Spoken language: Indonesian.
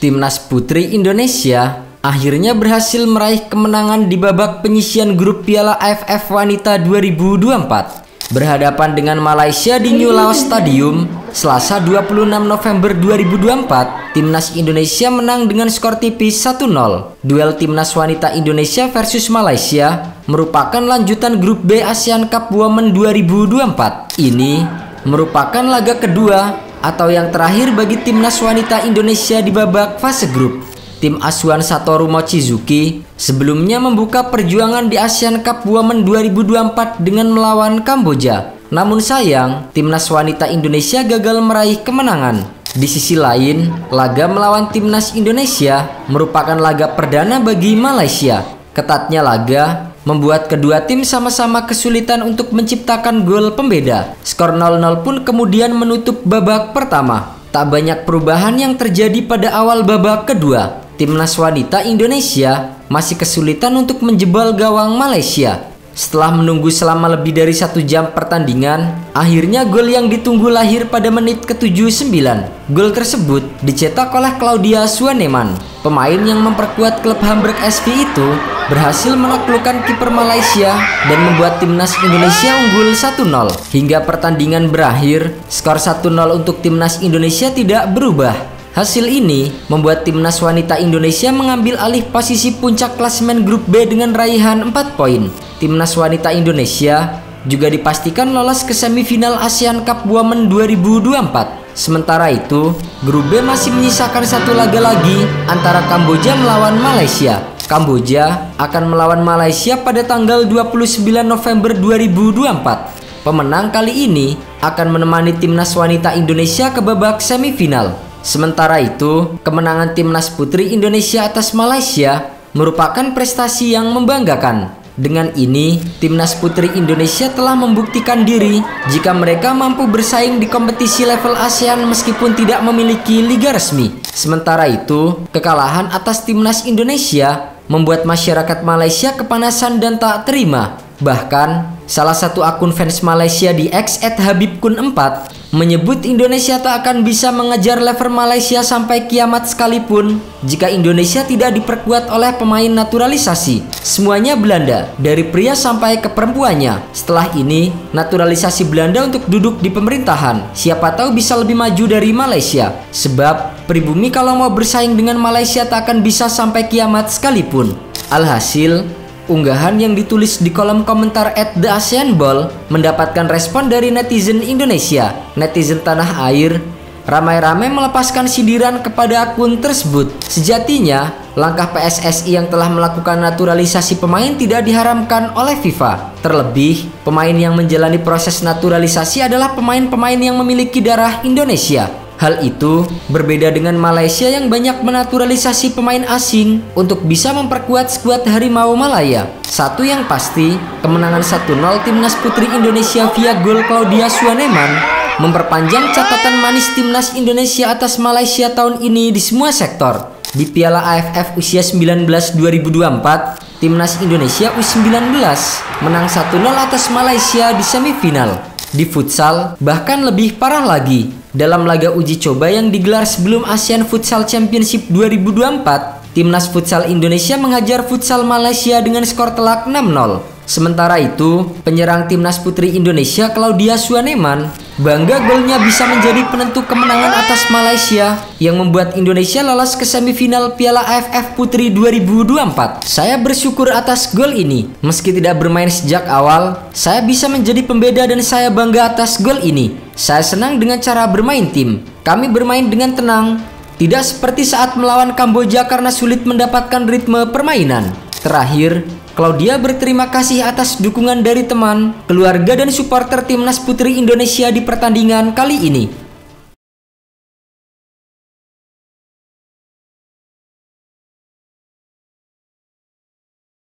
Timnas Putri Indonesia akhirnya berhasil meraih kemenangan di babak penyisihan grup Piala AFF Wanita 2024 berhadapan dengan Malaysia di New Laos Stadium Selasa 26 November 2024. Timnas Indonesia menang dengan skor tipis 1-0. Duel Timnas Wanita Indonesia versus Malaysia merupakan lanjutan grup B ASEAN Cup Women 2024. Ini merupakan laga kedua atau yang terakhir bagi Timnas Wanita Indonesia di babak fase grup. Tim asuhan Satoru Mochizuki sebelumnya membuka perjuangan di ASEAN Cup Women 2024 dengan melawan Kamboja. Namun sayang, Timnas Wanita Indonesia gagal meraih kemenangan. Di sisi lain, laga melawan Timnas Indonesia merupakan laga perdana bagi Malaysia. Ketatnya laga membuat kedua tim sama-sama kesulitan untuk menciptakan gol pembeda. Skor 0-0 pun kemudian menutup babak pertama. Tak banyak perubahan yang terjadi pada awal babak kedua. Timnas Wanita Indonesia masih kesulitan untuk menjebol gawang Malaysia. Setelah menunggu selama lebih dari 1 jam pertandingan, akhirnya gol yang ditunggu lahir pada menit ke-79. Gol tersebut dicetak oleh Claudia Swaneman. Pemain yang memperkuat klub Hamburg SV itu berhasil menaklukkan kiper Malaysia dan membuat Timnas Indonesia unggul 1-0. Hingga pertandingan berakhir, skor 1-0 untuk Timnas Indonesia tidak berubah. Hasil ini membuat Timnas Wanita Indonesia mengambil alih posisi puncak klasemen grup B dengan raihan 4 poin. Timnas Wanita Indonesia juga dipastikan lolos ke semifinal ASEAN Cup Women 2024. Sementara itu, grup B masih menyisakan satu laga lagi antara Kamboja melawan Malaysia. Kamboja akan melawan Malaysia pada tanggal 29 November 2024. Pemenang kali ini akan menemani Timnas Wanita Indonesia ke babak semifinal. Sementara itu, kemenangan Timnas Putri Indonesia atas Malaysia merupakan prestasi yang membanggakan. Dengan ini, Timnas Putri Indonesia telah membuktikan diri jika mereka mampu bersaing di kompetisi level ASEAN meskipun tidak memiliki liga resmi. Sementara itu, kekalahan atas Timnas Indonesia membuat masyarakat Malaysia kepanasan dan tak terima. Bahkan, salah satu akun fans Malaysia di X @habibkun4 menyebut Indonesia tak akan bisa mengejar level Malaysia sampai kiamat sekalipun jika Indonesia tidak diperkuat oleh pemain naturalisasi. Semuanya Belanda, dari pria sampai ke perempuannya. Setelah ini, naturalisasi Belanda untuk duduk di pemerintahan. Siapa tahu bisa lebih maju dari Malaysia. Sebab pribumi kalau mau bersaing dengan Malaysia tak akan bisa sampai kiamat sekalipun. Alhasil, unggahan yang ditulis di kolom komentar @theaseanball mendapatkan respon dari netizen Indonesia. Netizen tanah air ramai-ramai melepaskan sindiran kepada akun tersebut. Sejatinya, langkah PSSI yang telah melakukan naturalisasi pemain tidak diharamkan oleh FIFA. Terlebih, pemain yang menjalani proses naturalisasi adalah pemain-pemain yang memiliki darah Indonesia. Hal itu berbeda dengan Malaysia yang banyak menaturalisasi pemain asing untuk bisa memperkuat skuad Harimau Malaya. Satu yang pasti, kemenangan 1-0 Timnas Putri Indonesia via gol Claudia Swaneman memperpanjang catatan manis Timnas Indonesia atas Malaysia tahun ini di semua sektor. Di Piala AFF usia 19 2024, Timnas Indonesia U19 menang 1-0 atas Malaysia di semifinal. Di futsal, bahkan lebih parah lagi. Dalam laga uji coba yang digelar sebelum ASEAN Futsal Championship 2024, Timnas Futsal Indonesia menghajar futsal Malaysia dengan skor telak 6-0. Sementara itu, penyerang Timnas Putri Indonesia Claudia Swaneman bangga golnya bisa menjadi penentu kemenangan atas Malaysia yang membuat Indonesia lolos ke semifinal Piala AFF Putri 2024. Saya bersyukur atas gol ini. Meski tidak bermain sejak awal, saya bisa menjadi pembeda dan saya bangga atas gol ini. Saya senang dengan cara bermain tim. Kami bermain dengan tenang, tidak seperti saat melawan Kamboja karena sulit mendapatkan ritme permainan. Terakhir, Claudia berterima kasih atas dukungan dari teman, keluarga dan supporter Timnas Putri Indonesia di pertandingan kali ini.